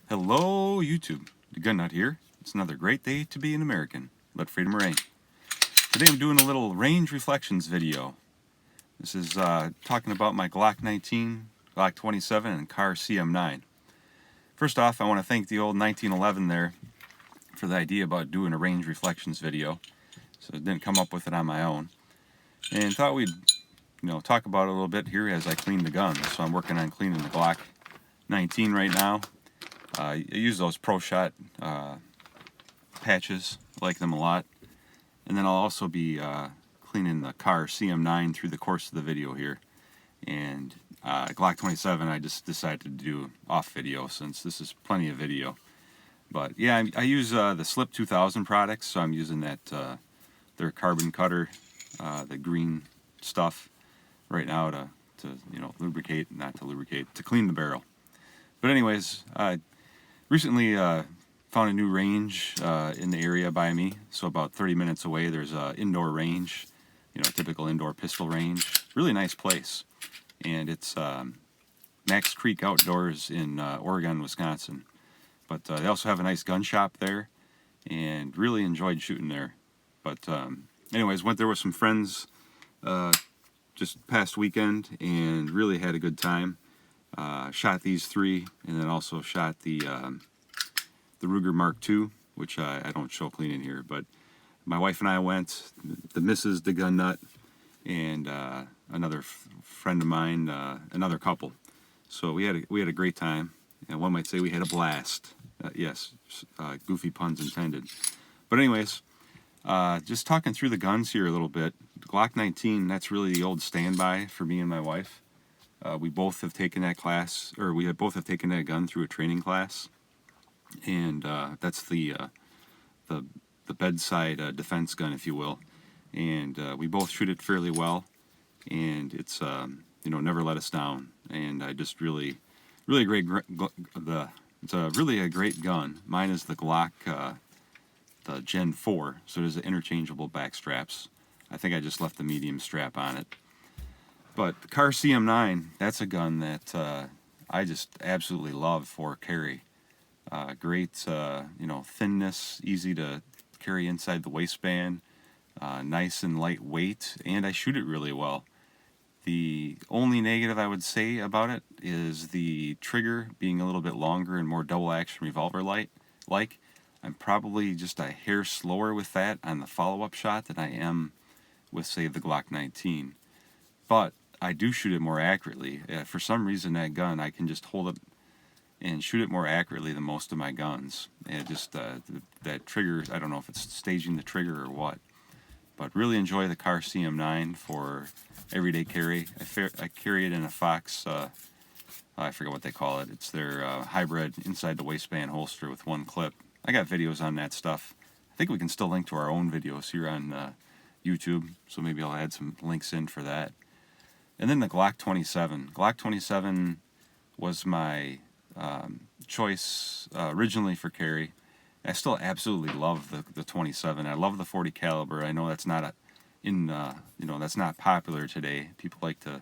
Hello YouTube, the Gun Nut here. It's another great day to be an American. Let freedom reign. Today I'm doing a little range reflections video. This is talking about my Glock 19, Glock 27, and Kahr CM9. First off, I want to thank the old 1911 there for the idea about doing a range reflections video. So I didn't come up with it on my own. And thought we'd talk about it a little bit here as I clean the gun. So I'm working on cleaning the Glock 19 right now. I use those Pro Shot patches, I like them a lot. And then I'll also be cleaning the Kahr CM9 through the course of the video here. And Glock 27 I just decided to do off video since this is plenty of video. But yeah, I use the Slip 2000 products, so I'm using that their carbon cutter, the green stuff right now to lubricate, to clean the barrel. But anyways, recently found a new range in the area by me, so about 30 minutes away there's a indoor range, typical indoor pistol range. Really nice place, and it's Max Creek Outdoors in Oregon, Wisconsin. But they also have a nice gun shop there, and really enjoyed shooting there. But anyways, went there with some friends just past weekend and really had a good time. Shot these three, and then also shot the Ruger Mark II, which I don't show cleaning here, but my wife and I went, the missus, the gun nut, and another friend of mine, another couple. So we had a great time, and one might say we had a blast. Yes, goofy puns intended. But anyways, just talking through the guns here a little bit. Glock 19, that's really the old standby for me and my wife. We both have taken that class, or we both have taken that gun through a training class, and that's the bedside defense gun, if you will. And we both shoot it fairly well, and it's never let us down. And I just really great. It's really a great gun. Mine is the Glock, the Gen 4, so there's the interchangeable back straps. I think I just left the medium strap on it. But the Kahr CM9, that's a gun that I just absolutely love for carry. Great, thinness, easy to carry inside the waistband, nice and lightweight, and I shoot it really well. The only negative I would say about it is the trigger being a little bit longer and more double action revolver like. I'm probably just a hair slower with that on the follow-up shot than I am with, say, the Glock 19. But I do shoot it more accurately. For some reason, that gun, I can just hold it and shoot it more accurately than most of my guns. And just that trigger, I don't know if it's staging the trigger or what. But really enjoy the Kahr CM9 for everyday carry. I carry it in a Fox, I forget what they call it. It's their hybrid inside the waistband holster with one clip. I got videos on that stuff. I think we can still link to our own videos here on YouTube, so maybe I'll add some links in for that. And then the Glock 27. Glock 27 was my choice originally for carry. I still absolutely love the 27. I love the 40 caliber. I know that's not that's not popular today. People like to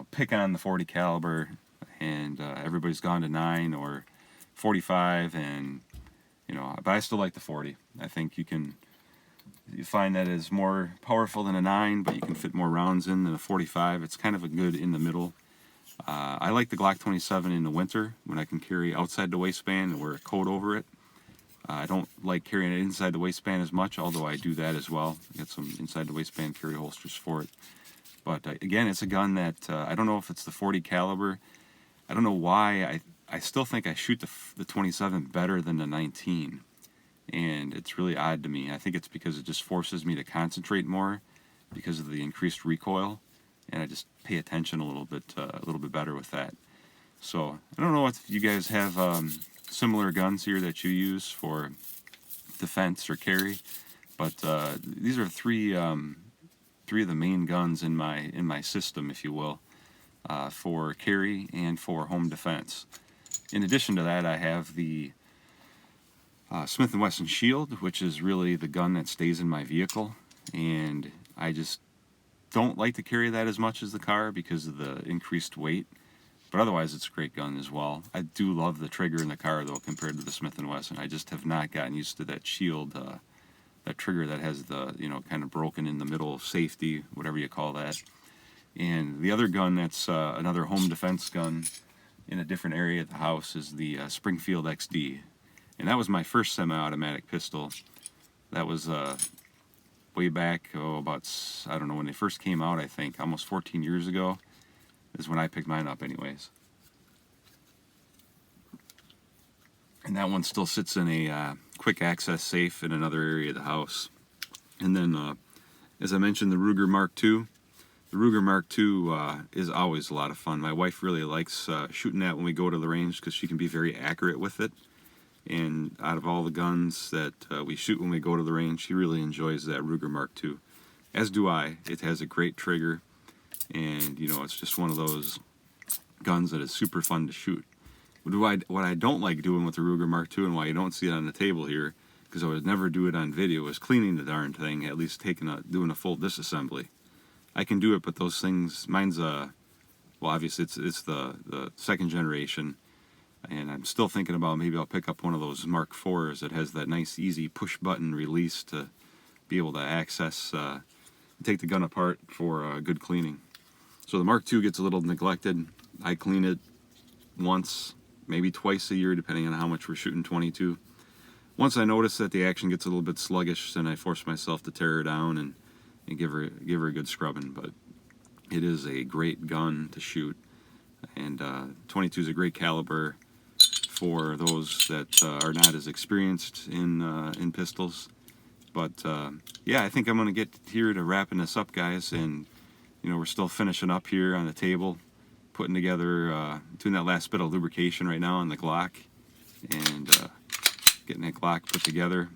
pick on the 40 caliber, and everybody's gone to 9 or 45, and but I still like the 40. I think you find that is more powerful than a 9, but you can fit more rounds in than a 45. It's kind of a good in the middle. I like the Glock 27 in the winter when I can carry outside the waistband and wear a coat over it. I don't like carrying it inside the waistband as much, although I do that as well. I got some inside the waistband carry holsters for it. But again, it's a gun that I don't know if it's the 40 caliber. I don't know why. I still think I shoot the 27 better than the 19. And it's really odd to me. I think it's because it just forces me to concentrate more because of the increased recoil, and I just pay attention a little bit better with that. So I don't know if you guys have similar guns here that you use for defense or carry, but these are three of the main guns in my system, if you will, for carry and for home defense. In addition to that, I have the Smith & Wesson Shield, which is really the gun that stays in my vehicle, and I just don't like to carry that as much as the Kahr because of the increased weight. But otherwise, it's a great gun as well. I do love the trigger in the Kahr, though, compared to the Smith & Wesson. I just have not gotten used to that shield, that trigger that has the, kind of broken in the middle safety, whatever you call that. And the other gun that's another home defense gun in a different area of the house is the Springfield XD. And that was my first semi-automatic pistol. That was way back, about, I don't know, when they first came out, I think, almost 14 years ago is when I picked mine up anyways. And that one still sits in a quick access safe in another area of the house. And then, as I mentioned, the Ruger Mark II. The Ruger Mark II is always a lot of fun. My wife really likes shooting that when we go to the range because she can be very accurate with it. And out of all the guns that we shoot when we go to the range, she really enjoys that Ruger Mark II. As do I. It has a great trigger, and it's just one of those guns that is super fun to shoot. What I don't like doing with the Ruger Mark II, and why you don't see it on the table here, because I would never do it on video, is cleaning the darn thing, at least doing a full disassembly. I can do it, but those things, mine's well, obviously it's the second generation, and I'm still thinking about maybe I'll pick up one of those Mark IVs that has that nice easy push button release to be able to access, take the gun apart for good cleaning. So the Mark II gets a little neglected. I clean it once, maybe twice a year, depending on how much we're shooting .22. Once I notice that the action gets a little bit sluggish, then I force myself to tear her down and give her a good scrubbing. But it is a great gun to shoot, and .22 is a great caliber for those that are not as experienced in pistols. But yeah, I think I'm going to get here to wrapping this up, guys, and we're still finishing up here on the table, putting together, doing that last bit of lubrication right now on the Glock, and getting that Glock put together,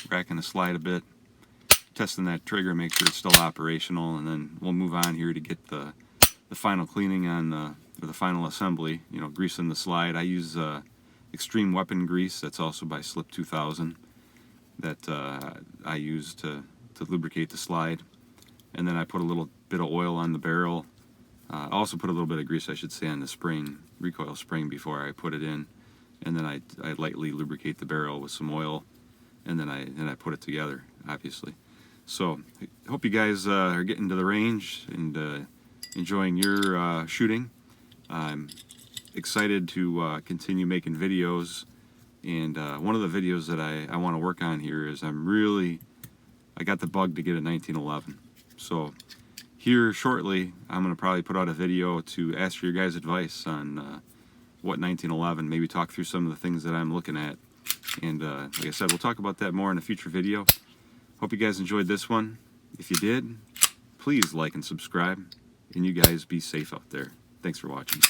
racking the slide a bit, testing that trigger, make sure it's still operational, and then we'll move on here to get the final cleaning on the final assembly, greasing the slide. I use Extreme Weapon Grease, that's also by Slip 2000, that I use to lubricate the slide. And then I put a little bit of oil on the barrel. I also put a little bit of grease, I should say, on the spring, recoil spring, before I put it in. And then I lightly lubricate the barrel with some oil, and then I put it together, obviously. So I hope you guys are getting to the range and enjoying your shooting. I'm excited to continue making videos, and one of the videos that I want to work on here is I got the bug to get a 1911. So here shortly, I'm going to probably put out a video to ask for your guys' advice on what 1911, maybe talk through some of the things that I'm looking at. And like I said, we'll talk about that more in a future video. Hope you guys enjoyed this one. If you did, please like and subscribe, and you guys be safe out there. Thanks for watching.